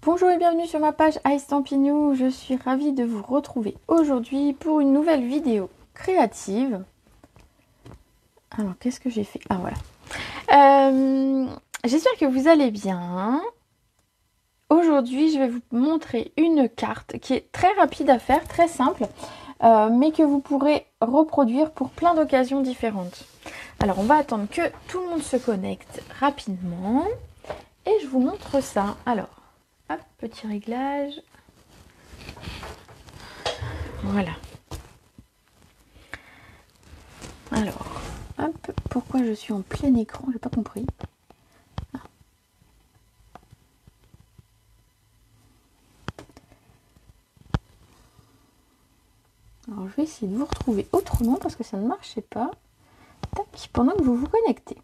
Bonjour et bienvenue sur ma page iStampin'You. Je suis ravie de vous retrouver aujourd'hui pour une nouvelle vidéo créative. Alors, qu'est-ce que j'ai fait? Ah, voilà. J'espère que vous allez bien. Aujourd'hui, je vais vous montrer une carte qui est très rapide à faire, très simple, mais que vous pourrez reproduire pour plein d'occasions différentes. Alors, on va attendre que tout le monde se connecte rapidement et je vous montre ça. Alors, hop, petit réglage. Voilà. Alors, hop, pourquoi je suis en plein écran? J'ai pas compris. Ah. Alors, je vais essayer de vous retrouver autrement parce que ça ne marchait pas. Tac, pendant que vous vous connectez.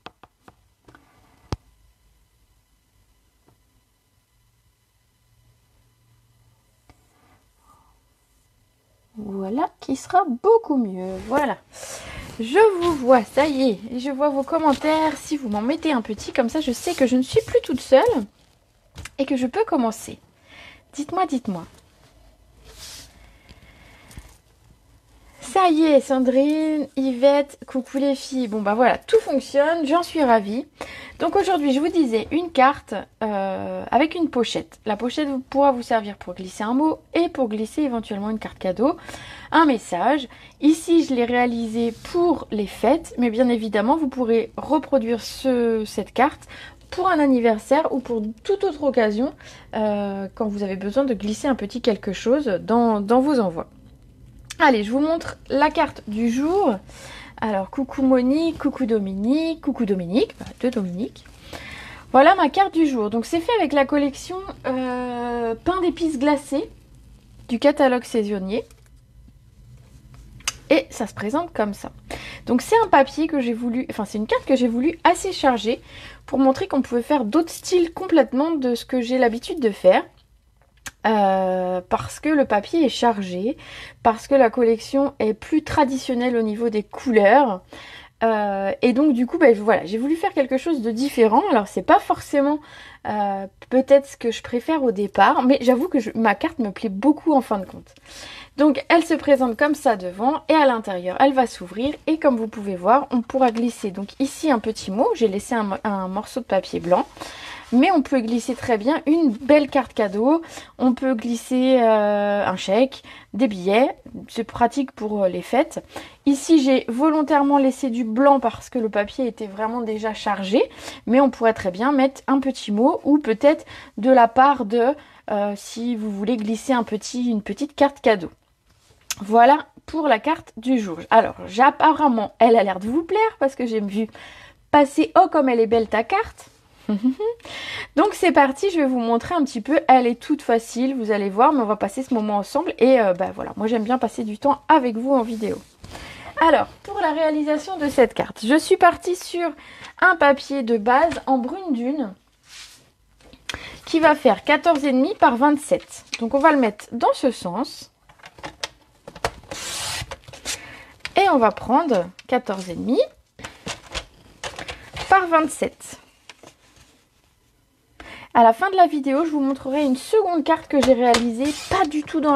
Voilà, qui sera beaucoup mieux. Voilà. Je vous vois, ça y est. Je vois vos commentaires. Si vous m'en mettez un petit, comme ça, je sais que je ne suis plus toute seule et que je peux commencer. Dites-moi, dites-moi. Ça y est, Sandrine, Yvette, coucou les filles. Bon, bah voilà, tout fonctionne, j'en suis ravie. Donc aujourd'hui, je vous disais une carte avec une pochette. La pochette pourra vous servir pour glisser un mot et pour glisser éventuellement une carte cadeau, un message. Ici, je l'ai réalisé pour les fêtes, mais bien évidemment, vous pourrez reproduire cette carte pour un anniversaire ou pour toute autre occasion quand vous avez besoin de glisser un petit quelque chose dans vos envois. Allez, je vous montre la carte du jour. Alors, coucou Monique, coucou Dominique, deux Dominique. Voilà ma carte du jour. Donc, c'est fait avec la collection pain d'épices glacées du catalogue saisonnier. Et ça se présente comme ça. Donc, c'est un papier que j'ai voulu, enfin, c'est une carte que j'ai voulu assez chargée pour montrer qu'on pouvait faire d'autres styles complètement de ce que j'ai l'habitude de faire. Parce que le papier est chargé, parce que la collection est plus traditionnelle au niveau des couleurs. Et donc du coup, voilà, j'ai voulu faire quelque chose de différent. Alors c'est pas forcément peut-être ce que je préfère au départ, mais j'avoue que ma carte me plaît beaucoup en fin de compte. Donc elle se présente comme ça devant et à l'intérieur elle va s'ouvrir et comme vous pouvez voir on pourra glisser donc ici un petit mot, j'ai laissé un morceau de papier blanc. Mais on peut glisser très bien une belle carte cadeau, on peut glisser un chèque, des billets, c'est pratique pour les fêtes. Ici j'ai volontairement laissé du blanc parce que le papier était vraiment déjà chargé, mais on pourrait très bien mettre un petit mot ou peut-être de la part de, si vous voulez glisser une petite carte cadeau. Voilà pour la carte du jour. Alors apparemment elle a l'air de vous plaire parce que j'ai vu passer, oh comme elle est belle ta carte. Donc c'est parti, je vais vous montrer un petit peu, elle est toute facile, vous allez voir, mais on va passer ce moment ensemble et voilà, moi j'aime bien passer du temps avec vous en vidéo. Alors, pour la réalisation de cette carte, je suis partie sur un papier de base en brune dune qui va faire 14,5 par 27. Donc on va le mettre dans ce sens et on va prendre 14,5 par 27. À la fin de la vidéo, je vous montrerai une seconde carte que j'ai réalisée, pas du tout dans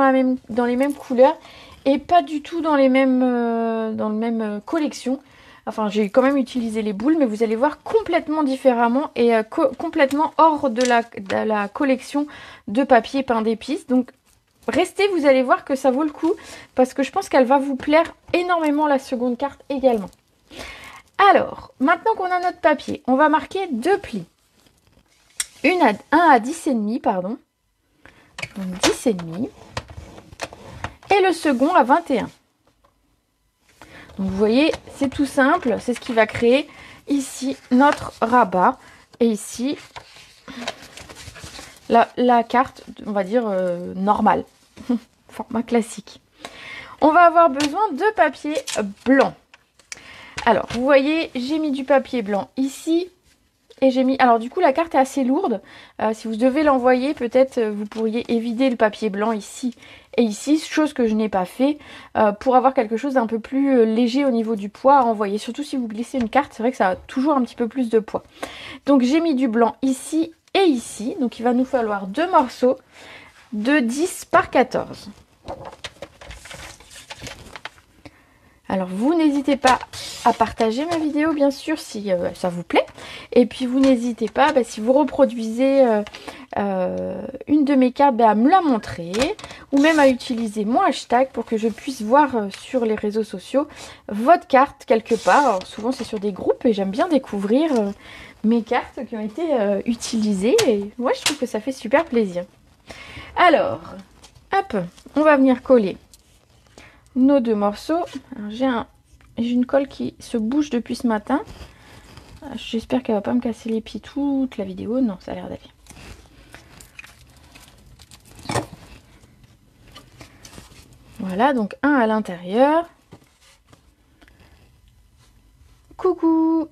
les mêmes couleurs et pas du tout dans les mêmes collections. Enfin, j'ai quand même utilisé les boules, mais vous allez voir complètement différemment et complètement hors de la collection de papier pain d'épices. Donc, restez, vous allez voir que ça vaut le coup parce que je pense qu'elle va vous plaire énormément la seconde carte également. Alors, maintenant qu'on a notre papier, on va marquer deux plis. Un à 10,5, pardon. Donc 10,5. Et le second à 21. Donc vous voyez, c'est tout simple. C'est ce qui va créer ici notre rabat. Et ici, la carte, on va dire, normale. Format classique. On va avoir besoin de papier blanc. Alors, vous voyez, j'ai mis du papier blanc ici. Et j'ai mis, alors du coup la carte est assez lourde, si vous devez l'envoyer peut-être vous pourriez évider le papier blanc ici et ici, chose que je n'ai pas fait, pour avoir quelque chose d'un peu plus léger au niveau du poids à envoyer, surtout si vous glissez une carte, c'est vrai que ça a toujours un petit peu plus de poids. Donc j'ai mis du blanc ici et ici. Donc il va nous falloir 2 morceaux de 10 par 14. Alors vous n'hésitez pas à partager ma vidéo bien sûr si ça vous plaît. Et puis vous n'hésitez pas, si vous reproduisez une de mes cartes, à me la montrer. Ou même à utiliser mon hashtag pour que je puisse voir sur les réseaux sociaux votre carte quelque part. Alors souvent c'est sur des groupes et j'aime bien découvrir mes cartes qui ont été utilisées. Et moi je trouve que ça fait super plaisir. Alors, hop, on va venir coller nos 2 morceaux. J'ai une colle qui se bouge depuis ce matin. J'espère qu'elle va pas me casser les pieds toute la vidéo. Non, ça a l'air d'aller. Voilà, donc un à l'intérieur. Coucou!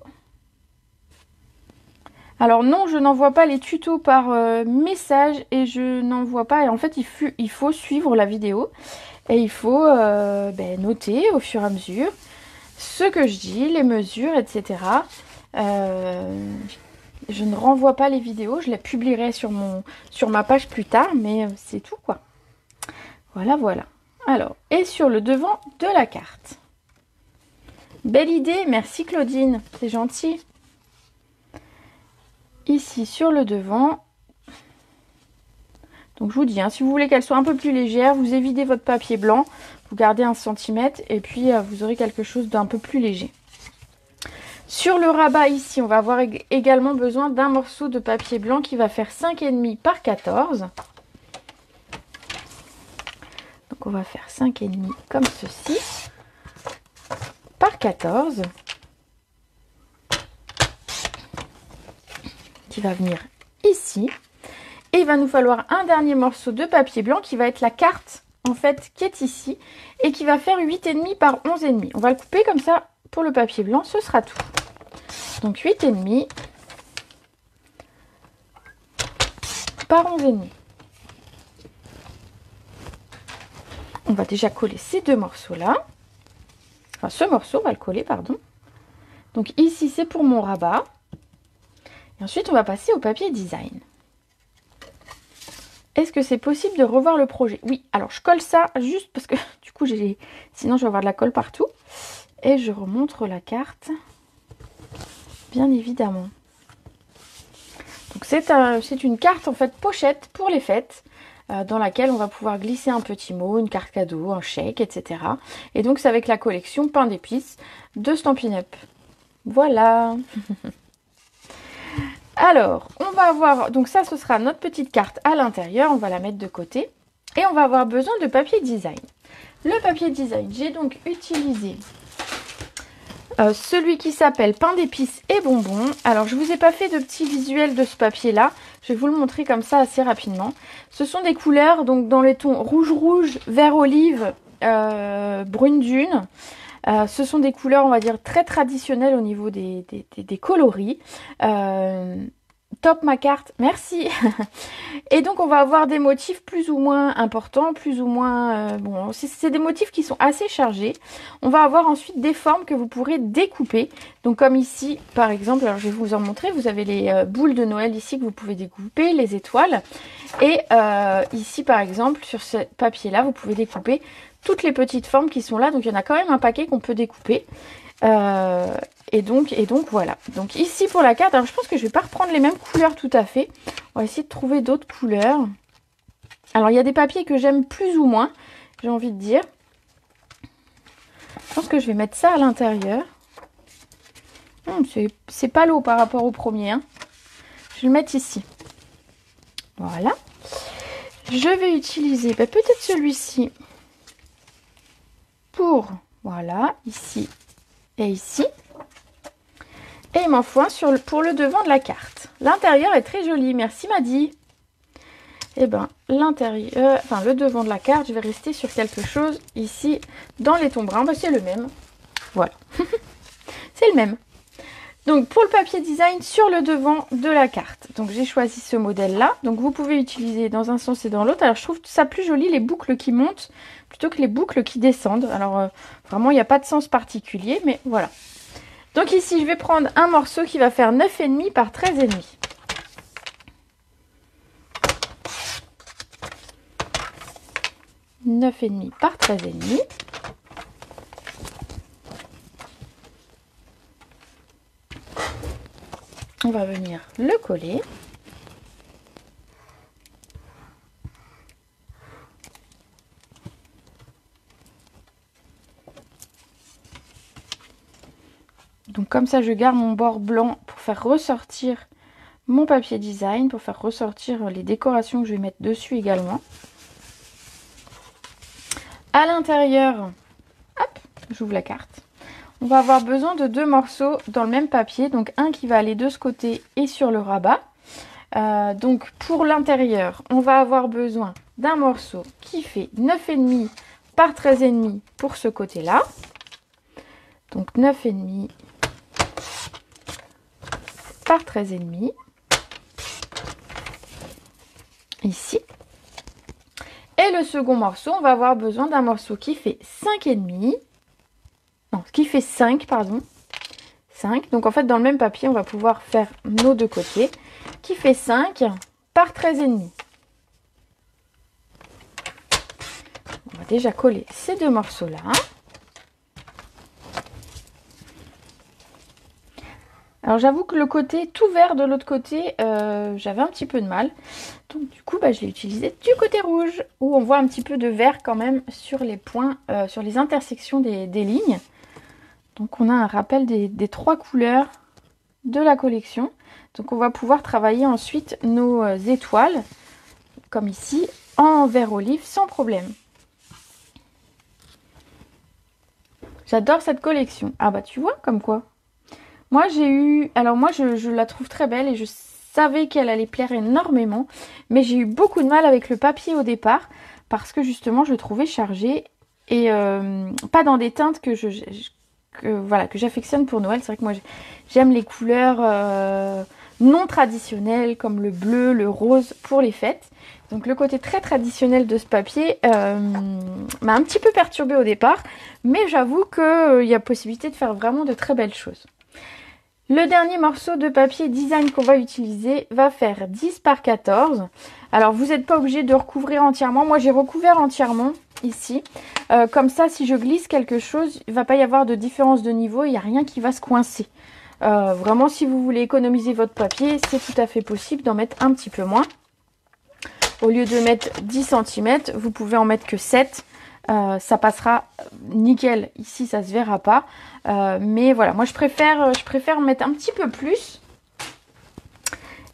Alors non, je n'envoie pas les tutos par message et je n'envoie pas. Et en fait, il faut suivre la vidéo et il faut noter au fur et à mesure ce que je dis, les mesures, etc. Je ne renvoie pas les vidéos, je les publierai sur ma page plus tard, mais c'est tout quoi. Voilà, voilà. Alors, et sur le devant de la carte. Belle idée, merci Claudine, c'est gentil. Ici sur le devant, donc je vous dis, si vous voulez qu'elle soit un peu plus légère, vous évidez votre papier blanc, vous gardez 1 cm et puis vous aurez quelque chose d'un peu plus léger. Sur le rabat ici, on va avoir également besoin d'un morceau de papier blanc qui va faire 5,5 par 14. Donc on va faire 5,5 comme ceci, par 14. Qui va venir ici. Et il va nous falloir un dernier morceau de papier blanc qui va être la carte en fait qui est ici et qui va faire 8,5 par 11,5. On va le couper comme ça pour le papier blanc, ce sera tout. Donc 8,5 par 11,5. On va déjà coller ces 2 morceaux là. Enfin ce morceau, on va le coller, pardon. Donc ici c'est pour mon rabat. Et ensuite, on va passer au papier design. Est-ce que c'est possible de revoir le projet? Oui, alors je colle ça juste parce que du coup, sinon je vais avoir de la colle partout. Et je remontre la carte, bien évidemment. Donc c'est une carte en fait pochette pour les fêtes, dans laquelle on va pouvoir glisser un petit mot, une carte cadeau, un chèque, etc. Et donc c'est avec la collection Pain d'épices de Stampin' Up. Voilà. Alors, on va avoir, donc ça ce sera notre petite carte à l'intérieur, on va la mettre de côté. Et on va avoir besoin de papier design. Le papier design, j'ai donc utilisé celui qui s'appelle Pain d'épices et bonbons. Alors, je ne vous ai pas fait de petits visuels de ce papier-là, je vais vous le montrer comme ça assez rapidement. Ce sont des couleurs, donc dans les tons rouge-rouge, vert-olive, brune dune. Ce sont des couleurs, on va dire, très traditionnelles au niveau des coloris. Top ma carte, merci. Et donc on va avoir des motifs plus ou moins importants, plus ou moins... bon, c'est des motifs qui sont assez chargés. On va avoir ensuite des formes que vous pourrez découper. Donc comme ici, par exemple, alors je vais vous en montrer. Vous avez les boules de Noël ici que vous pouvez découper, les étoiles. Et ici, par exemple, sur ce papier-là, vous pouvez découper toutes les petites formes qui sont là. Donc il y en a quand même un paquet qu'on peut découper. Et donc voilà. Donc ici pour la carte, alors je pense que je vais pas reprendre les mêmes couleurs tout à fait. On va essayer de trouver d'autres couleurs. Alors il y a des papiers que j'aime plus ou moins, j'ai envie de dire. Je pense que je vais mettre ça à l'intérieur. C'est pas l'eau par rapport au premier. Hein. Je vais le mettre ici. Voilà. Je vais utiliser peut-être celui-ci pour, voilà, ici et ici. Et il m'en faut un pour le devant de la carte. L'intérieur est très joli, merci Maddy. Et ben l'intérieur, enfin le devant de la carte, je vais rester sur quelque chose ici dans les tons bruns. Ben, c'est le même. Voilà. C'est le même. Donc pour le papier design sur le devant de la carte. Donc j'ai choisi ce modèle là. Donc vous pouvez utiliser dans un sens et dans l'autre. Alors je trouve ça plus joli les boucles qui montent plutôt que les boucles qui descendent. Alors vraiment il n'y a pas de sens particulier, mais voilà. Donc ici, je vais prendre un morceau qui va faire 9,5 par 13,5. 9,5 par 13,5. On va venir le coller. Donc comme ça, je garde mon bord blanc pour faire ressortir mon papier design, pour faire ressortir les décorations que je vais mettre dessus également. À l'intérieur, hop, j'ouvre la carte. On va avoir besoin de 2 morceaux dans le même papier, donc un qui va aller de ce côté et sur le rabat. Donc pour l'intérieur, on va avoir besoin d'un morceau qui fait 9,5 par 13,5 pour ce côté-là. Donc 9,5 par 13,5 ici. Et le second morceau, on va avoir besoin d'un morceau qui fait 5,5. Non, qui fait 5, pardon. 5. Donc en fait, dans le même papier, on va pouvoir faire nos deux côtés. Qui fait 5 par 13,5. On va déjà coller ces deux morceaux-là. Alors j'avoue que le côté tout vert de l'autre côté, j'avais un petit peu de mal. Donc du coup, je l'ai utilisé du côté rouge, où on voit un petit peu de vert quand même sur les points, sur les intersections des lignes. Donc on a un rappel des 3 couleurs de la collection. Donc on va pouvoir travailler ensuite nos étoiles, comme ici, en vert olive sans problème. J'adore cette collection. Ah bah tu vois, comme quoi. Moi j'ai eu... Alors moi je la trouve très belle et je savais qu'elle allait plaire énormément. Mais j'ai eu beaucoup de mal avec le papier au départ, parce que justement je le trouvais chargé et pas dans des teintes que j'affectionne pour Noël. C'est vrai que moi j'aime les couleurs non traditionnelles comme le bleu, le rose pour les fêtes. Donc le côté très traditionnel de ce papier m'a un petit peu perturbée au départ, mais j'avoue qu'il y a possibilité de faire vraiment de très belles choses. Le dernier morceau de papier design qu'on va utiliser va faire 10 par 14. Alors vous n'êtes pas obligé de recouvrir entièrement. Moi j'ai recouvert entièrement ici. Comme ça, si je glisse quelque chose, il ne va pas y avoir de différence de niveau. Il n'y a rien qui va se coincer. Vraiment, si vous voulez économiser votre papier, c'est tout à fait possible d'en mettre un petit peu moins. Au lieu de mettre 10 cm, vous pouvez en mettre que 7. Ça passera nickel. Ici, ça se verra pas. Mais voilà, moi je préfère mettre un petit peu plus.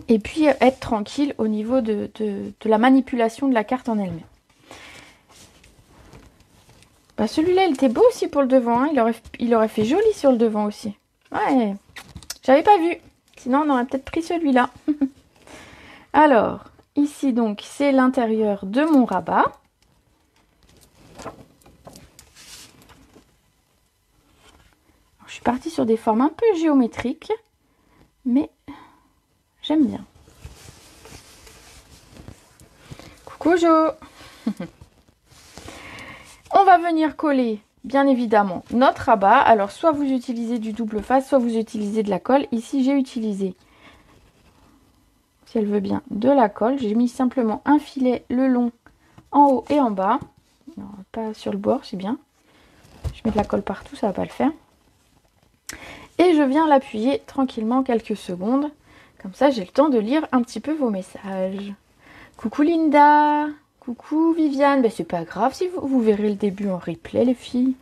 Et puis être tranquille au niveau de la manipulation de la carte en elle-même. Celui-là, il était beau aussi pour le devant. Hein. Il aurait fait joli sur le devant aussi. Ouais, j'avais pas vu. Sinon, on aurait peut-être pris celui-là. Alors, ici, donc, c'est l'intérieur de mon rabat. Alors, je suis partie sur des formes un peu géométriques. Mais j'aime bien. Coucou Jo. On va venir coller, bien évidemment, notre rabat. Alors, soit vous utilisez du double face, soit vous utilisez de la colle. Ici, j'ai utilisé, si elle veut bien, de la colle. J'ai mis simplement un filet le long en haut et en bas. Non, pas sur le bord, c'est bien. Je mets de la colle partout, ça va pas le faire. Et je viens l'appuyer tranquillement quelques secondes. Comme ça, j'ai le temps de lire un petit peu vos messages. Coucou Linda. Coucou Viviane, c'est pas grave si vous verrez le début en replay les filles.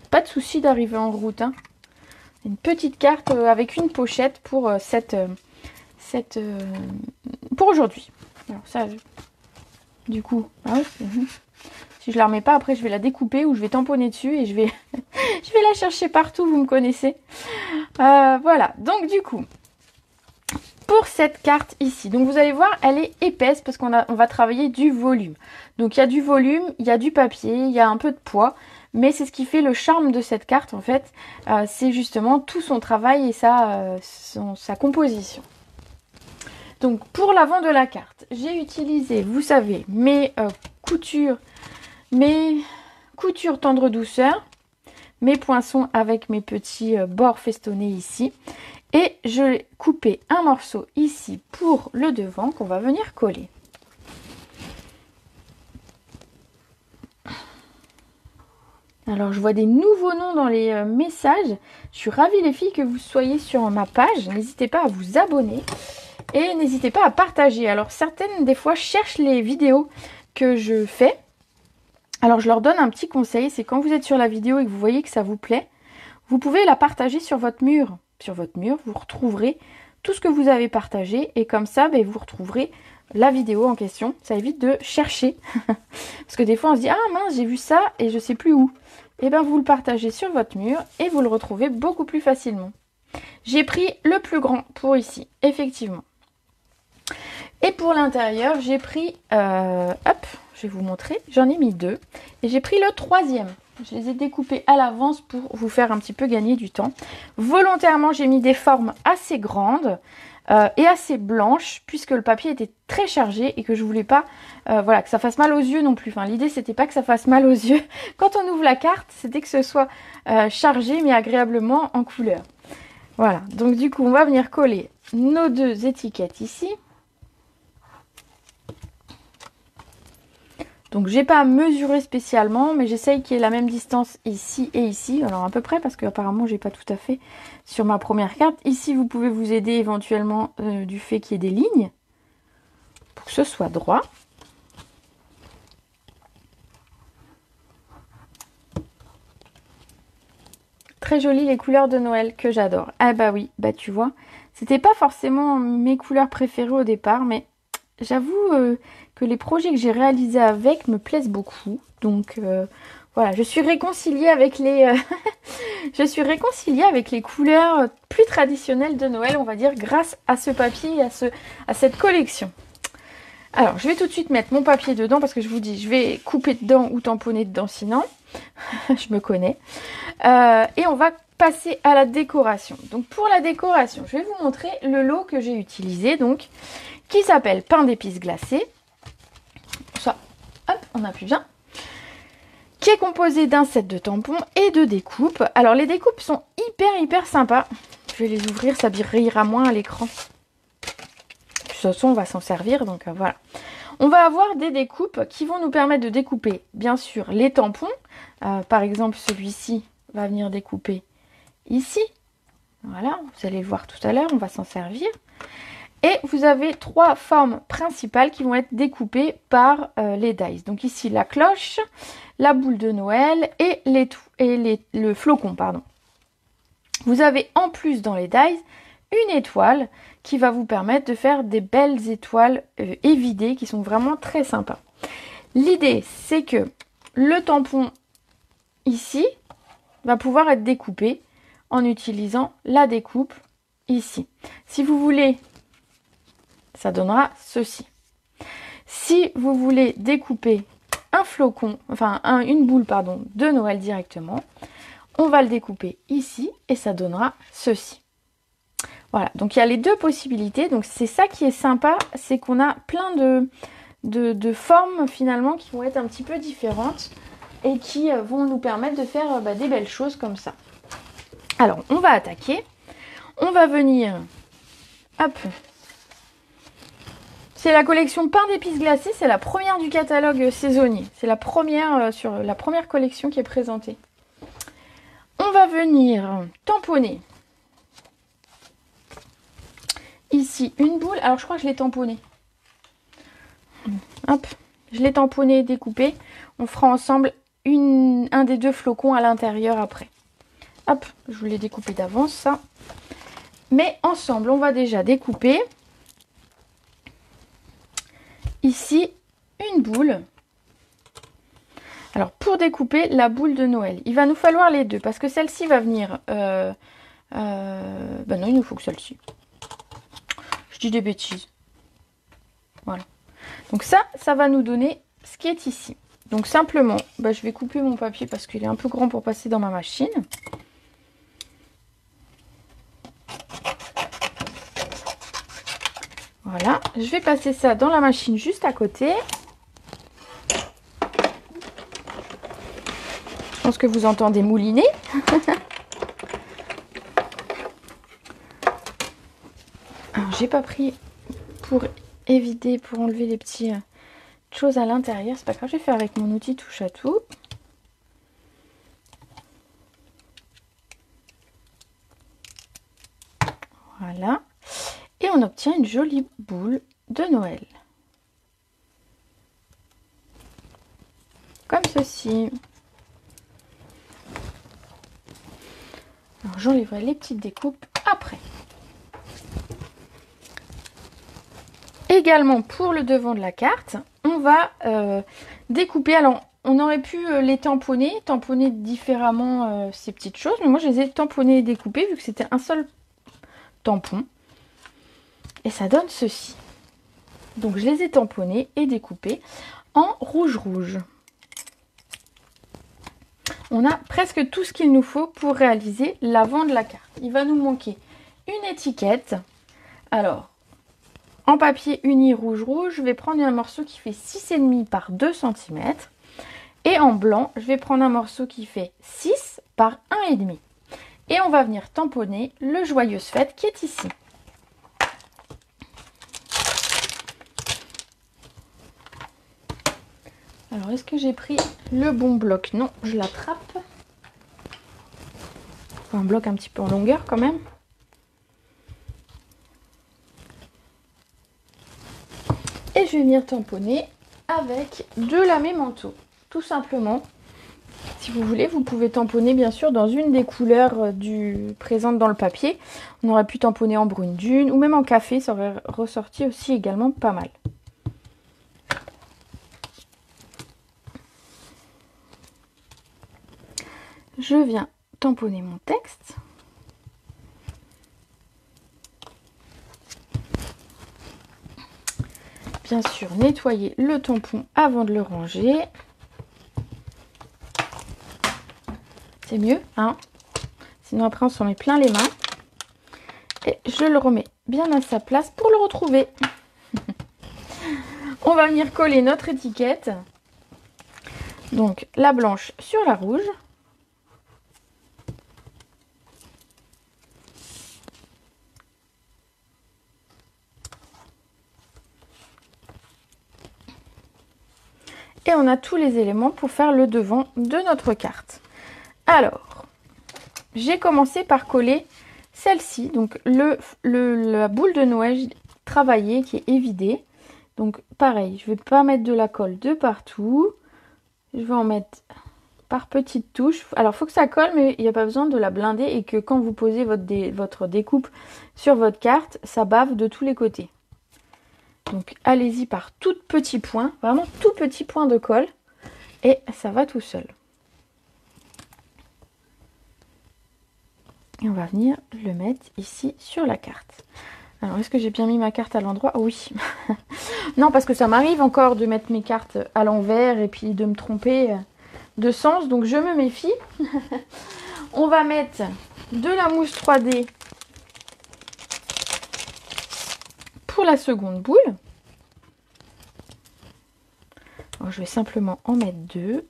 Pas de souci d'arriver en route. Hein. Une petite carte avec une pochette pour pour aujourd'hui. Alors ça, du coup, si je la remets pas après je vais la découper ou je vais tamponner dessus et je vais la chercher partout, vous me connaissez. Voilà, donc du coup... Pour cette carte ici, donc vous allez voir, elle est épaisse parce qu'on va travailler du volume. Donc il y a du volume, il y a du papier, il y a un peu de poids, mais c'est ce qui fait le charme de cette carte en fait. C'est justement tout son travail et sa composition. Donc pour l'avant de la carte, j'ai utilisé, vous savez, mes coutures tendre douceur, mes poinçons avec mes petits bords festonnés ici. Et je vais couper un morceau ici pour le devant qu'on va venir coller. Alors, je vois des nouveaux noms dans les messages. Je suis ravie, les filles, que vous soyez sur ma page. N'hésitez pas à vous abonner et n'hésitez pas à partager. Alors, certaines, des fois, cherchent les vidéos que je fais. Alors, je leur donne un petit conseil. C'est quand vous êtes sur la vidéo et que vous voyez que ça vous plaît, vous pouvez la partager sur votre mur. Sur votre mur, vous retrouverez tout ce que vous avez partagé. Et comme ça, vous retrouverez la vidéo en question. Ça évite de chercher. Parce que des fois, on se dit « Ah mince, j'ai vu ça et je sais plus où ». Et bien, vous le partagez sur votre mur et vous le retrouvez beaucoup plus facilement. J'ai pris le plus grand pour ici, effectivement. Et pour l'intérieur, j'ai pris... hop, je vais vous montrer. J'en ai mis 2. Et j'ai pris le 3e. Je les ai découpés à l'avance pour vous faire un petit peu gagner du temps. Volontairement, j'ai mis des formes assez grandes et assez blanches, puisque le papier était très chargé et que je voulais pas voilà, que ça fasse mal aux yeux non plus. Enfin, l'idée, c'était pas que ça fasse mal aux yeux. Quand on ouvre la carte, c'était que ce soit chargé, mais agréablement en couleur. Voilà, donc du coup, on va venir coller nos 2 étiquettes ici. Donc, j'ai pas mesuré spécialement, mais j'essaye qu'il y ait la même distance ici et ici. Alors, à peu près, parce qu'apparemment, j'ai pas tout à fait sur ma première carte. Ici, vous pouvez vous aider éventuellement du fait qu'il y ait des lignes pour que ce soit droit. Très jolies les couleurs de Noël que j'adore. Ah bah oui, bah tu vois, c'était pas forcément mes couleurs préférées au départ, mais j'avoue que les projets que j'ai réalisés avec me plaisent beaucoup. Donc voilà, je suis réconciliée avec les je suis réconciliée avec les couleurs plus traditionnelles de Noël, on va dire, grâce à ce papier et à cette collection. Alors, je vais tout de suite mettre mon papier dedans parce que je vous dis, je vais couper dedans ou tamponner dedans sinon. Je me connais. Et on va passer à la décoration. Donc, pour la décoration, je vais vous montrer le lot que j'ai utilisé, donc, qui s'appelle pain d'épices glacé. Ça, hop, on appuie bien. Qui est composé d'un set de tampons et de découpes. Alors, les découpes sont hyper sympas. Je vais les ouvrir, ça brillera moins à l'écran. De toute façon, on va s'en servir, donc voilà. On va avoir des découpes qui vont nous permettre de découper, bien sûr, les tampons. Par exemple, celui-ci va venir découper ici. Voilà, vous allez le voir tout à l'heure, on va s'en servir. Et vous avez 3 formes principales qui vont être découpées par les dies. Donc ici, la cloche, la boule de Noël et le flocon, pardon. Vous avez en plus dans les dies une étoile qui va vous permettre de faire des belles étoiles évidées qui sont vraiment très sympas. L'idée, c'est que le tampon ici va pouvoir être découpé en utilisant la découpe ici. Si vous voulez, ça donnera ceci. Si vous voulez découper un flocon, enfin une boule pardon, de Noël directement, on va le découper ici et ça donnera ceci. Voilà, donc il y a les 2 possibilités. Donc c'est ça qui est sympa, c'est qu'on a plein de formes finalement qui vont être un petit peu différentes et qui vont nous permettre de faire des belles choses comme ça. Alors, on va attaquer. On va venir... Hop. C'est la collection pain d'épices glacées. C'est la première du catalogue saisonnier. C'est la première sur la première collection qui est présentée. On va venir tamponner. Ici, une boule. Alors, je crois que je l'ai tamponné. Hop. Je l'ai tamponné et découpé. On fera ensemble un des 2 flocons à l'intérieur après. Hop. Je vous l'ai découpé d'avance, ça. Mais ensemble, on va déjà découper. Ici, une boule. Alors, pour découper la boule de Noël, il va nous falloir les 2. Parce que celle-ci va venir... ben non, il nous faut que celle-ci. Je dis des bêtises. Voilà. Donc ça va nous donner ce qui est ici. Donc simplement, je vais couper mon papier parce qu'il est un peu grand pour passer dans ma machine. Voilà. Je vais passer ça dans la machine juste à côté. Je pense que vous entendez mouliner. Alors, j'ai pas pris pour éviter, pour enlever les petites choses à l'intérieur. C'est pas grave, je vais faire avec mon outil touche à tout. Voilà. Et on obtient une jolie boule de Noël. Comme ceci. Alors j'enlèverai les petites découpes après. Également pour le devant de la carte, on va découper. Alors on aurait pu les tamponner différemment ces petites choses, mais moi je les ai tamponnées et découpées vu que c'était un seul tampon. Et ça donne ceci. Donc je les ai tamponnés et découpés en rouge. On a presque tout ce qu'il nous faut pour réaliser l'avant de la carte. Il va nous manquer une étiquette. Alors, en papier uni rouge, je vais prendre un morceau qui fait 6,5 par 2 cm. Et en blanc, je vais prendre un morceau qui fait 6 par 1,5. Et on va venir tamponner le Joyeuse Fête qui est ici. Alors, est-ce que j'ai pris le bon bloc? Non, je l'attrape. Un bloc un petit peu en longueur quand même. Et je vais venir tamponner avec de la mémento, tout simplement. Si vous voulez, vous pouvez tamponner bien sûr dans une des couleurs présentes dans le papier. On aurait pu tamponner en brune dune ou même en café, ça aurait ressorti aussi également pas mal. Je viens tamponner mon texte. Bien sûr, nettoyer le tampon avant de le ranger. C'est mieux, hein? Sinon après on s'en met plein les mains. Et je le remets bien à sa place pour le retrouver. On va venir coller notre étiquette. Donc la blanche sur la rouge. Et on a tous les éléments pour faire le devant de notre carte. Alors, j'ai commencé par coller celle-ci, donc la boule de Noël travaillée qui est évidée. Donc pareil, je ne vais pas mettre de la colle de partout. Je vais en mettre par petites touches. Alors il faut que ça colle, mais il n'y a pas besoin de la blinder et que quand vous posez votre découpe sur votre carte, ça bave de tous les côtés. Donc allez-y par tout petit point, vraiment tout petit point de colle et ça va tout seul. Et on va venir le mettre ici sur la carte. Alors est-ce que j'ai bien mis ma carte à l'endroit? Oui. Non, parce que ça m'arrive encore de mettre mes cartes à l'envers et puis de me tromper de sens, donc je me méfie. On va mettre de la mousse 3D pour la seconde boule. Alors, je vais simplement en mettre 2.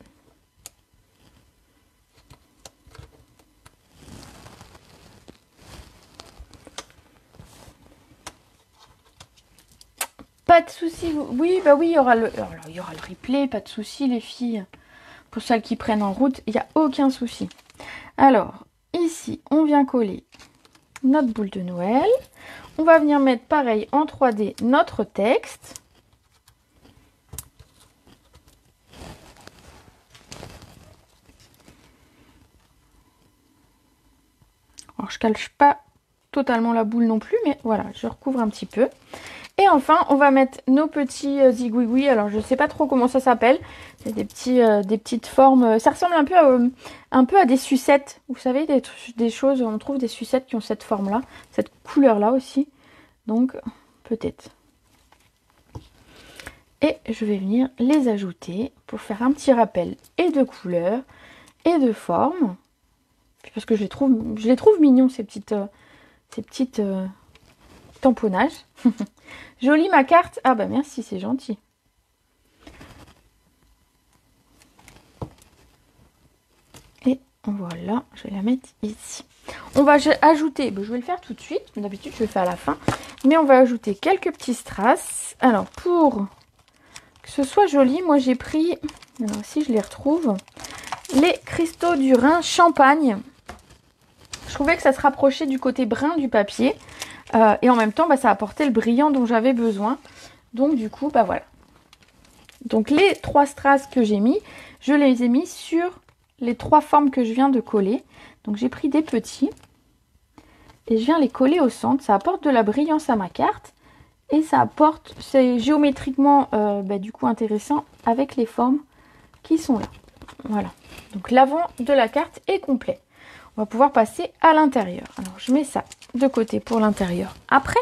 Pas de souci. Oui, bah oui, il y aura le replay, pas de souci les filles. Pour celles qui prennent en route, il n'y a aucun souci. Alors, ici, on vient coller notre boule de Noël. On va venir mettre pareil en 3D notre texte. Alors, je cache pas totalement la boule non plus, mais voilà, je recouvre un petit peu. Et enfin, on va mettre nos petits zigouigouis. Alors, je ne sais pas trop comment ça s'appelle. C'est des petites formes. Ça ressemble un peu à des sucettes. Vous savez, des choses, on trouve des sucettes qui ont cette forme-là, cette couleur-là aussi. Donc, peut-être. Et je vais venir les ajouter pour faire un petit rappel et de couleur et de forme. Parce que je les trouve mignons, ces petites tamponnages. Jolie ma carte. Ah bah merci, c'est gentil. Et voilà, je vais la mettre ici. On va ajouter, je vais le faire tout de suite. D'habitude, je vais le faire à la fin. Mais on va ajouter quelques petits strass. Alors, pour que ce soit joli, moi j'ai pris, alors si je les retrouve, les cristaux du Rhin champagne. Je trouvais que ça se rapprochait du côté brun du papier. Et en même temps, bah, ça apportait le brillant dont j'avais besoin. Donc du coup, bah voilà. Donc les 3 strass que j'ai mis, je les ai mis sur les 3 formes que je viens de coller. Donc j'ai pris des petits et je viens les coller au centre. Ça apporte de la brillance à ma carte et ça apporte, c'est géométriquement bah, du coup intéressant avec les formes qui sont là. Voilà. Donc l'avant de la carte est complet. On va pouvoir passer à l'intérieur. Alors je mets ça de côté pour l'intérieur après.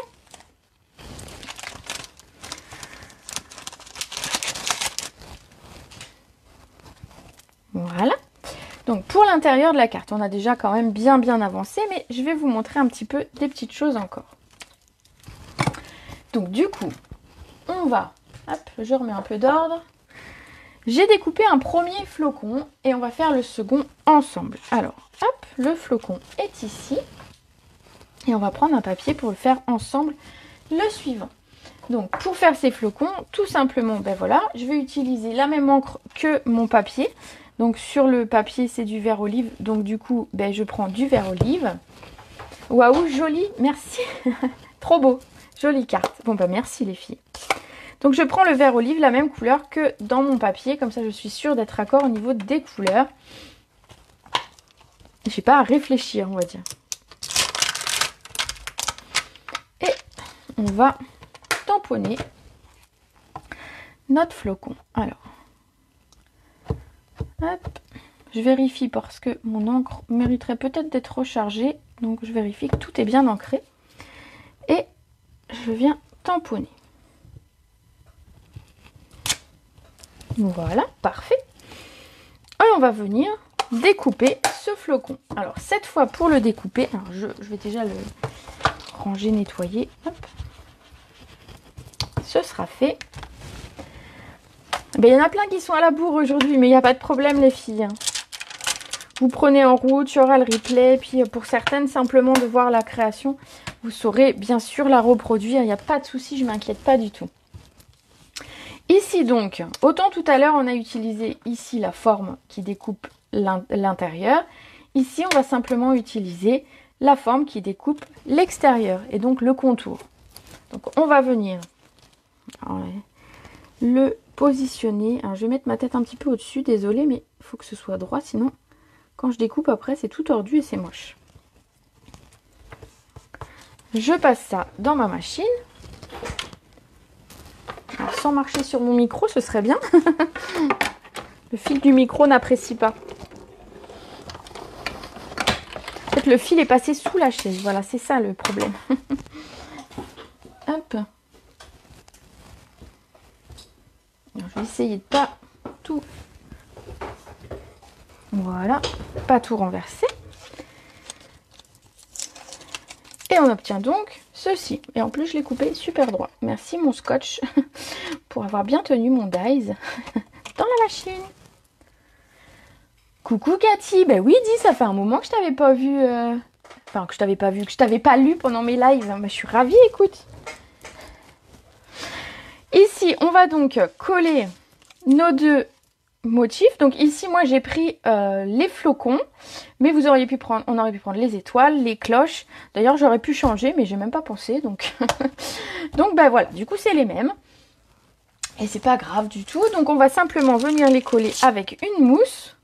Voilà. Donc pour l'intérieur de la carte, on a déjà quand même bien avancé, mais je vais vous montrer un petit peu des petites choses encore. Donc du coup, on va, hop, je remets un peu d'ordre. J'ai découpé un premier flocon et on va faire le second ensemble. Alors, hop, le flocon est ici. Et on va prendre un papier pour le faire ensemble le suivant. Donc pour faire ces flocons, tout simplement, ben voilà, je vais utiliser la même encre que mon papier. Donc sur le papier, c'est du vert olive. Donc du coup, ben, je prends du vert olive. Waouh, joli, merci. Trop beau, jolie carte. Bon, ben merci les filles. Donc je prends le vert olive, la même couleur que dans mon papier. Comme ça, je suis sûre d'être raccord au niveau des couleurs. Je n'ai pas à réfléchir, on va dire. Et on va tamponner notre flocon. Alors, hop, je vérifie parce que mon encre mériterait peut-être d'être rechargée. Donc je vérifie que tout est bien ancré. Et je viens tamponner. Voilà, parfait. Et on va venir découper ce flocon. Alors cette fois pour le découper, alors je vais déjà le ranger, nettoyer. Hop. Ce sera fait. Ben, il y en a plein qui sont à la bourre aujourd'hui, mais il n'y a pas de problème les filles. Vous prenez en route, il y aura le replay. Puis pour certaines, simplement de voir la création, vous saurez bien sûr la reproduire. Il n'y a pas de souci, je ne m'inquiète pas du tout. Ici donc, autant tout à l'heure on a utilisé ici la forme qui découpe l'intérieur. Ici on va simplement utiliser la forme qui découpe l'extérieur et donc le contour. Donc on va venir le positionner. Alors je vais mettre ma tête un petit peu au-dessus, désolée, mais il faut que ce soit droit, sinon quand je découpe après c'est tout tordu et c'est moche. Je passe ça dans ma machine. Alors, sans marcher sur mon micro, ce serait bien. Le fil du micro n'apprécie pas. En fait, le fil est passé sous la chaise. Voilà, c'est ça le problème. Hop. Alors, je vais essayer de pas tout... Voilà, pas tout renverser. Et on obtient donc ceci. Et en plus, je l'ai coupé super droit. Merci mon scotch pour avoir bien tenu mon dies dans la machine. Coucou Cathy. Ben oui, dis, ça fait un moment que je t'avais pas vu. Enfin, que je t'avais pas vu, que je t'avais pas lu pendant mes lives. Ben, je suis ravie, écoute. Ici, on va donc coller nos deux motifs. Donc ici, moi, j'ai pris les flocons. Mais vous auriez pu prendre, on aurait pu prendre les étoiles, les cloches. D'ailleurs, j'aurais pu changer, mais j'ai même pas pensé. Donc, donc ben voilà, du coup, c'est les mêmes. Et c'est pas grave du tout. Donc, on va simplement venir les coller avec une mousse.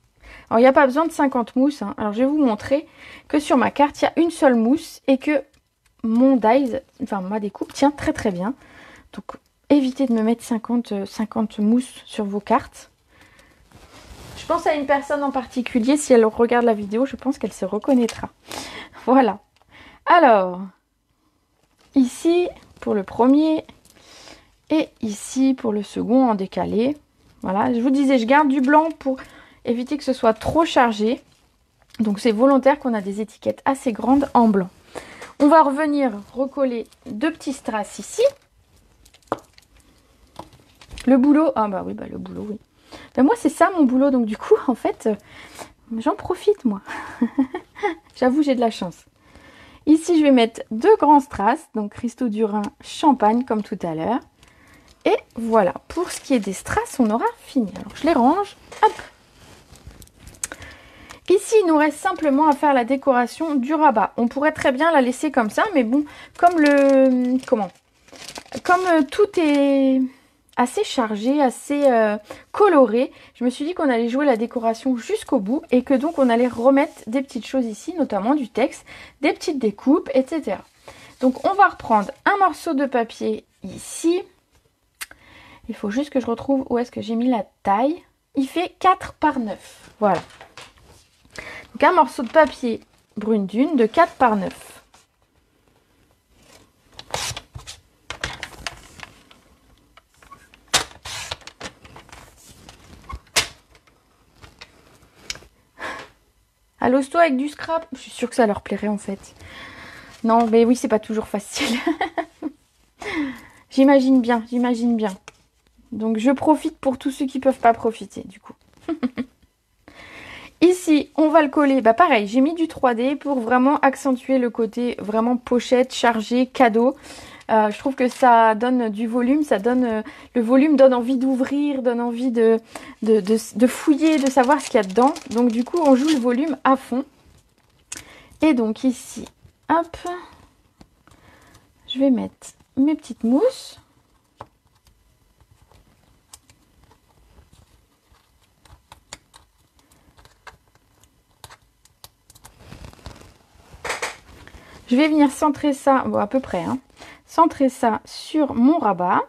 Alors, il n'y a pas besoin de 50 mousses. Hein. Alors, je vais vous montrer que sur ma carte, il y a une seule mousse et que mon dies, enfin, ma découpe tient très très bien. Donc, évitez de me mettre 50 mousses sur vos cartes. Je pense à une personne en particulier, si elle regarde la vidéo, je pense qu'elle se reconnaîtra. Voilà. Alors, ici pour le premier et ici pour le second en décalé. Voilà, je vous disais, je garde du blanc pour éviter que ce soit trop chargé. Donc c'est volontaire qu'on a des étiquettes assez grandes en blanc. On va revenir recoller deux petits strass ici. Le boulot, ah bah oui, bah le boulot, oui. Ben moi, c'est ça mon boulot. Donc, du coup, en fait, j'en profite, moi. J'avoue, j'ai de la chance. Ici, je vais mettre deux grands strass. Donc, Christo Durin Champagne, comme tout à l'heure. Et voilà. Pour ce qui est des strass, on aura fini. Alors, je les range. Hop. Ici, il nous reste simplement à faire la décoration du rabat. On pourrait très bien la laisser comme ça, mais bon, comme tout est assez chargé, assez coloré, je me suis dit qu'on allait jouer la décoration jusqu'au bout et que donc on allait remettre des petites choses ici, notamment du texte, des petites découpes, etc. Donc on va reprendre un morceau de papier ici. Il faut juste que je retrouve où est-ce que j'ai mis la taille. Il fait 4 par 9. Voilà. Donc un morceau de papier brune dune de 4 par 9. À l'hosto avec du scrap, je suis sûre que ça leur plairait en fait. Non, mais oui, c'est pas toujours facile. J'imagine bien, j'imagine bien. Donc je profite pour tous ceux qui peuvent pas profiter du coup. Ici, on va le coller. Bah pareil, j'ai mis du 3D pour vraiment accentuer le côté vraiment pochette, chargé, cadeau. Je trouve que ça donne du volume, ça donne le volume donne envie d'ouvrir, donne envie de fouiller, de savoir ce qu'il y a dedans. Donc du coup, on joue le volume à fond. Et donc ici, hop, je vais mettre mes petites mousses. Je vais venir centrer ça, bon à peu près, hein, centrer ça sur mon rabat.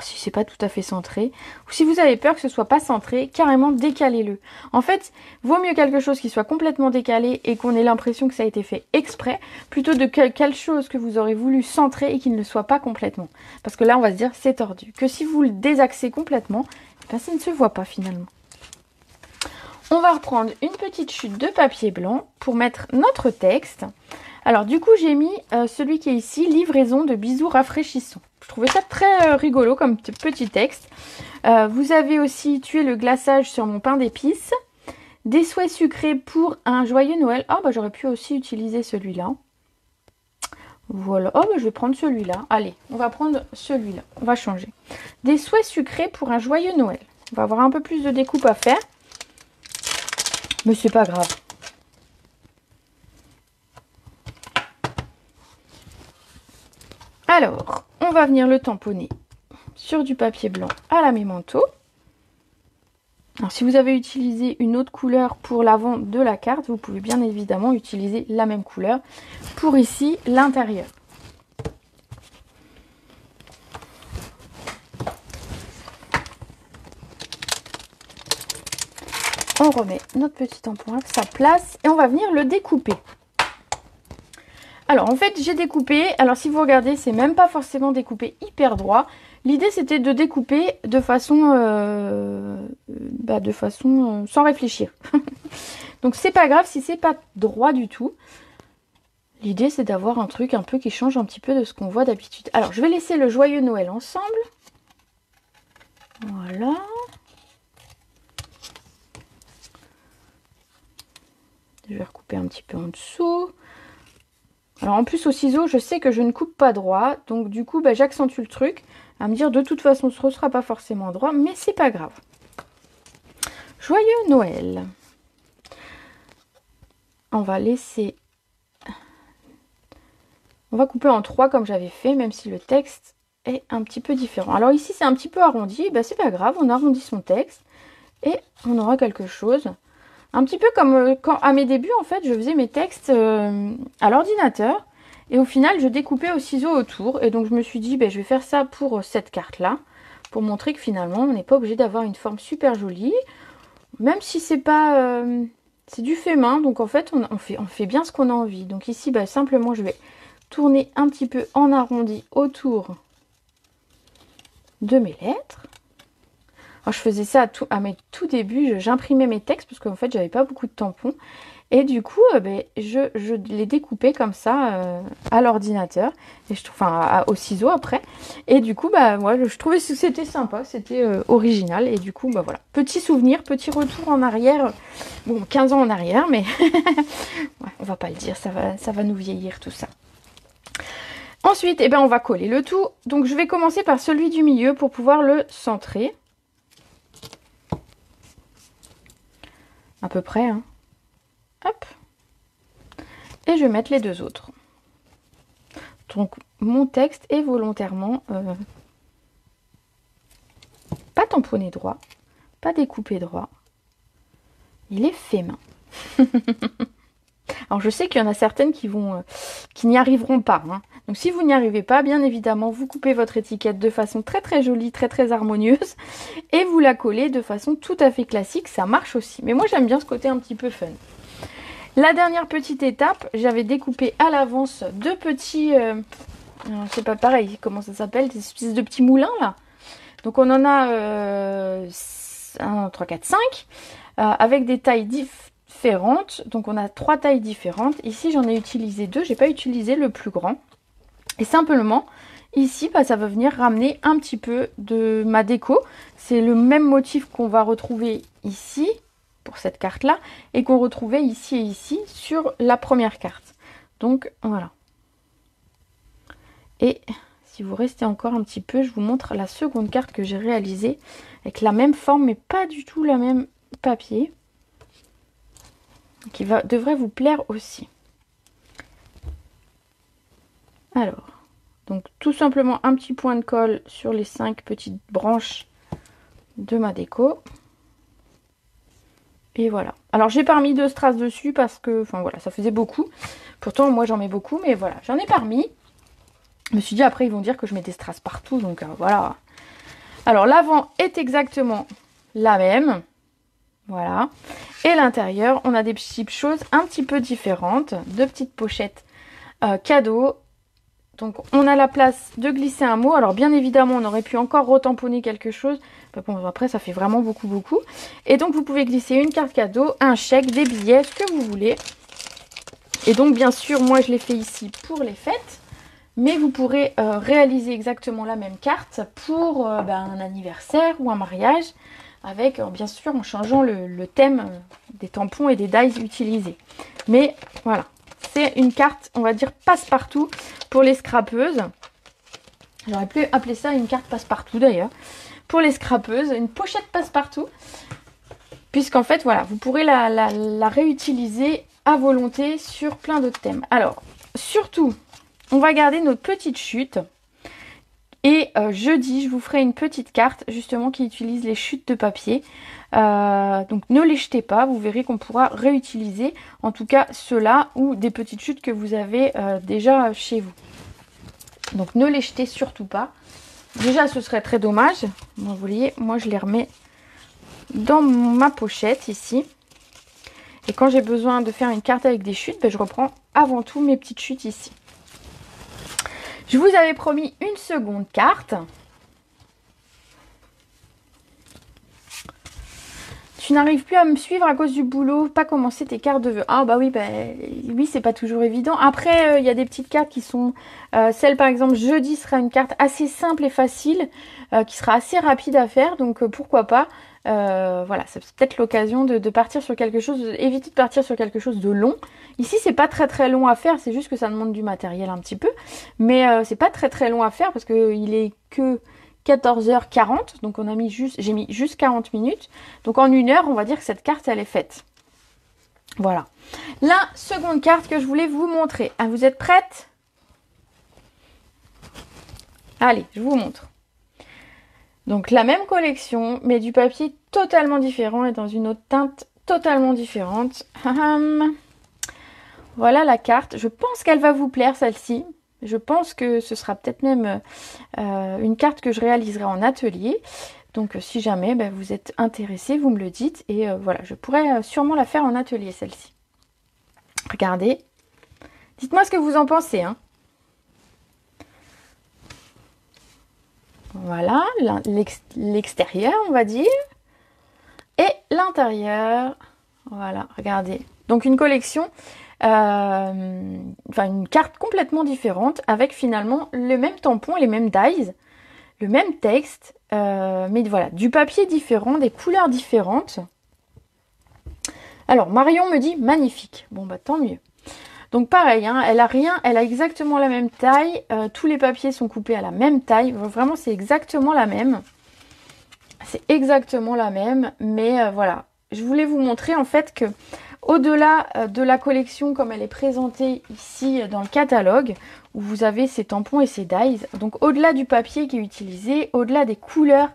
Si c'est pas tout à fait centré, ou si vous avez peur que ce soit pas centré, carrément décalez-le. En fait, vaut mieux quelque chose qui soit complètement décalé et qu'on ait l'impression que ça a été fait exprès, plutôt de quelque chose que vous aurez voulu centrer et qui ne le soit pas complètement. Parce que là, on va se dire c'est tordu. Que si vous le désaxez complètement, ben, ça ne se voit pas finalement. On va reprendre une petite chute de papier blanc pour mettre notre texte. Alors du coup, j'ai mis celui qui est ici, livraison de bisous rafraîchissants. Je trouvais ça très rigolo comme petit texte. Vous avez aussi tué le glaçage sur mon pain d'épices. Des souhaits sucrés pour un joyeux Noël. Ah bah j'aurais pu aussi utiliser celui-là. Voilà, oh bah je vais prendre celui-là. Allez, on va prendre celui-là, on va changer. Des souhaits sucrés pour un joyeux Noël. On va avoir un peu plus de découpe à faire. Mais c'est pas grave. Alors, on va venir le tamponner sur du papier blanc à la mémento. Alors, si vous avez utilisé une autre couleur pour l'avant de la carte, vous pouvez bien évidemment utiliser la même couleur pour ici l'intérieur. On remet notre petit tampon à sa place et on va venir le découper. Alors en fait j'ai découpé, alors si vous regardez c'est même pas forcément découpé hyper droit. L'idée c'était de découper de façon sans réfléchir. Donc c'est pas grave si c'est pas droit du tout. L'idée c'est d'avoir un truc un peu qui change un petit peu de ce qu'on voit d'habitude. Alors je vais laisser le joyeux Noël ensemble. Voilà. Je vais recouper un petit peu en dessous. Alors en plus au ciseau, je sais que je ne coupe pas droit. Donc du coup, bah, j'accentue le truc. À me dire de toute façon, ce ne sera pas forcément droit. Mais c'est pas grave. Joyeux Noël. On va laisser... On va couper en 3 comme j'avais fait, même si le texte est un petit peu différent. Alors ici, c'est un petit peu arrondi. Bah, c'est pas grave, on arrondit son texte. Et on aura quelque chose... Un petit peu comme quand à mes débuts, en fait, je faisais mes textes à l'ordinateur. Et au final, je découpais au ciseau autour. Et donc, je me suis dit, ben, je vais faire ça pour cette carte-là. Pour montrer que finalement, on n'est pas obligé d'avoir une forme super jolie. Même si c'est pas... c'est du fait main. Donc, en fait, on fait bien ce qu'on a envie. Donc ici, ben, simplement, je vais tourner un petit peu en arrondi autour de mes lettres. Alors, je faisais ça à mes tout débuts, j'imprimais mes textes parce qu'en fait j'avais pas beaucoup de tampons et du coup je les découpais comme ça à l'ordinateur et au ciseau après et du coup moi je trouvais que c'était sympa, c'était original et du coup voilà, petit souvenir, petit retour en arrière, bon 15 ans en arrière mais ouais, on va pas le dire, ça va nous vieillir tout ça. Ensuite on va coller le tout, donc je vais commencer par celui du milieu pour pouvoir le centrer. à peu près, hein. Hop. Et je vais mettre les deux autres. Donc mon texte est volontairement pas tamponné droit, pas découpé droit. Il est fait main. Alors je sais qu'il y en a certaines qui n'y arriveront pas, hein. Donc si vous n'y arrivez pas, bien évidemment, vous coupez votre étiquette de façon très très jolie, très très harmonieuse, et vous la collez de façon tout à fait classique, ça marche aussi. Mais moi j'aime bien ce côté un petit peu fun. La dernière petite étape, j'avais découpé à l'avance deux petits, c'est pas pareil, comment ça s'appelle, des espèces de petits moulins là. Donc on en a 1, 3, 4, 5, avec des tailles différentes. Donc on a 3 tailles différentes. Ici j'en ai utilisé 2, j'ai pas utilisé le plus grand. Et simplement, ici, ça va venir ramener un petit peu de ma déco. C'est le même motif qu'on va retrouver ici, pour cette carte-là, et qu'on retrouvait ici et ici sur la première carte. Donc, voilà. Et si vous restez encore un petit peu, je vous montre la seconde carte que j'ai réalisée, avec la même forme, mais pas du tout la même papier, qui devrait vous plaire aussi. Alors, donc tout simplement un petit point de colle sur les 5 petites branches de ma déco. Et voilà. Alors j'ai pas remis de strass dessus parce que, enfin voilà, ça faisait beaucoup. Pourtant moi j'en mets beaucoup, mais voilà, j'en ai pas remis. Je me suis dit après ils vont dire que je mets des strass partout, donc voilà. Alors l'avant est exactement la même. Voilà. Et l'intérieur, on a des petites choses un petit peu différentes. Deux petites pochettes cadeaux. Donc on a la place de glisser un mot. Alors bien évidemment on aurait pu encore retamponner quelque chose. Mais bon après ça fait vraiment beaucoup. Et donc vous pouvez glisser une carte cadeau, un chèque, des billets, ce que vous voulez. Et donc bien sûr moi je l'ai fait ici pour les fêtes. Mais vous pourrez réaliser exactement la même carte pour un anniversaire ou un mariage. Avec bien sûr en changeant le thème des tampons et des dies utilisés. Mais voilà. C'est une carte, on va dire, passe-partout pour les scrapeuses. J'aurais pu appeler ça une carte passe-partout d'ailleurs. Pour les scrapeuses, une pochette passe-partout. Puisqu'en fait, voilà, vous pourrez la réutiliser à volonté sur plein d'autres thèmes. Alors, surtout, on va garder notre petite chute. Et jeudi, je vous ferai une petite carte justement qui utilise les chutes de papier. Donc ne les jetez pas, vous verrez qu'on pourra réutiliser en tout cas ceux-là ou des petites chutes que vous avez déjà chez vous. Donc ne les jetez surtout pas. Déjà ce serait très dommage. Bon, vous voyez, moi je les remets dans ma pochette ici. Et quand j'ai besoin de faire une carte avec des chutes, je reprends avant tout mes petites chutes ici. Je vous avais promis une seconde carte. Tu n'arrives plus à me suivre à cause du boulot, pas commencer tes cartes de vœux. Ah bah oui, oui, c'est pas toujours évident. Après, il y a des petites cartes qui sont... celle par exemple, jeudi sera une carte assez simple et facile, qui sera assez rapide à faire, donc pourquoi pas. Voilà, c'est peut-être l'occasion de partir sur quelque chose, éviter de partir sur quelque chose de long. Ici, c'est pas très long à faire, c'est juste que ça demande du matériel un petit peu. Mais c'est pas très long à faire parce qu'il est que 14h40, donc j'ai mis juste 40 minutes. Donc en 1 heure, on va dire que cette carte, elle est faite. Voilà. La seconde carte que je voulais vous montrer. Ah, vous êtes prêtes? Allez, je vous montre. Donc la même collection, mais du papier totalement différent et dans une autre teinte totalement différente. Voilà la carte. Je pense qu'elle va vous plaire celle-ci. Je pense que ce sera peut-être même une carte que je réaliserai en atelier. Donc si jamais vous êtes intéressé, vous me le dites. Et voilà, je pourrais sûrement la faire en atelier celle-ci. Regardez. Dites-moi ce que vous en pensez, hein. Voilà, l'extérieur, on va dire. Et l'intérieur. Voilà, regardez. Donc une collection, une carte complètement différente avec finalement le même tampon et les mêmes dies, le même texte, mais voilà, du papier différent, des couleurs différentes. Alors Marion me dit magnifique. Bon bah tant mieux. Donc pareil, hein, elle a exactement la même taille. Tous les papiers sont coupés à la même taille. Vraiment, c'est exactement la même. C'est exactement la même. Mais voilà, je voulais vous montrer en fait que au-delà de la collection comme elle est présentée ici dans le catalogue, où vous avez ces tampons et ces dies, donc au-delà du papier qui est utilisé, au-delà des couleurs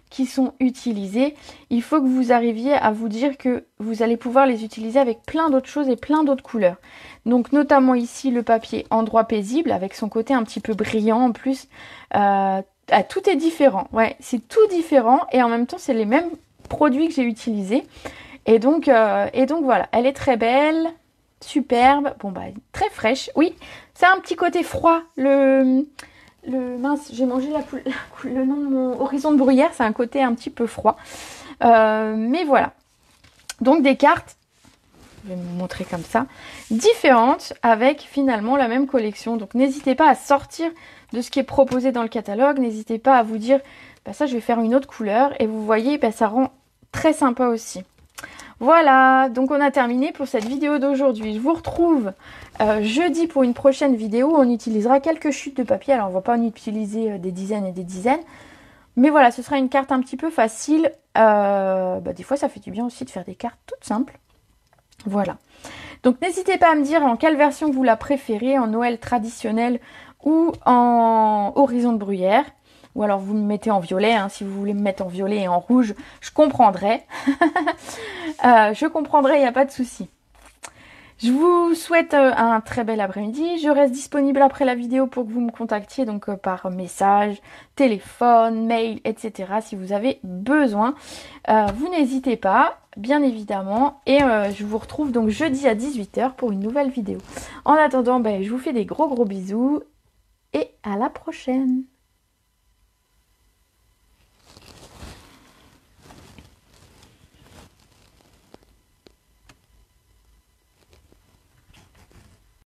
qui sont utilisées, il faut que vous arriviez à vous dire que vous allez pouvoir les utiliser avec plein d'autres choses et plein d'autres couleurs. Donc notamment ici le papier Endroit paisible avec son côté un petit peu brillant en plus. Tout est différent, ouais, c'est tout différent et en même temps c'est les mêmes produits que j'ai utilisés. Et donc voilà, elle est très belle, superbe, bon bah très fraîche. Oui, c'est un petit côté froid, mince, j'ai mangé le nom de mon horizon de bruyère, c'est un côté un petit peu froid. Mais voilà. Donc des cartes, je vais vous montrer comme ça, différentes avec finalement la même collection. Donc n'hésitez pas à sortir de ce qui est proposé dans le catalogue. N'hésitez pas à vous dire, bah ça je vais faire une autre couleur. Et vous voyez, bah, ça rend très sympa aussi. Voilà, donc on a terminé pour cette vidéo d'aujourd'hui. Je vous retrouve jeudi pour une prochaine vidéo où on utilisera quelques chutes de papier. Alors on va pas en utiliser des dizaines et des dizaines. Mais voilà, ce sera une carte un petit peu facile. Des fois ça fait du bien aussi de faire des cartes toutes simples. Voilà. Donc n'hésitez pas à me dire en quelle version vous la préférez, en Noël traditionnel ou en horizon de bruyère. Ou alors vous me mettez en violet, hein, si vous voulez me mettre en violet et en rouge, je comprendrai. Je comprendrai, il n'y a pas de souci. Je vous souhaite un très bel après-midi. Je reste disponible après la vidéo pour que vous me contactiez, donc par message, téléphone, mail, etc. si vous avez besoin. Vous n'hésitez pas, bien évidemment. Et je vous retrouve donc jeudi à 18 h pour une nouvelle vidéo. En attendant, je vous fais des gros bisous et à la prochaine.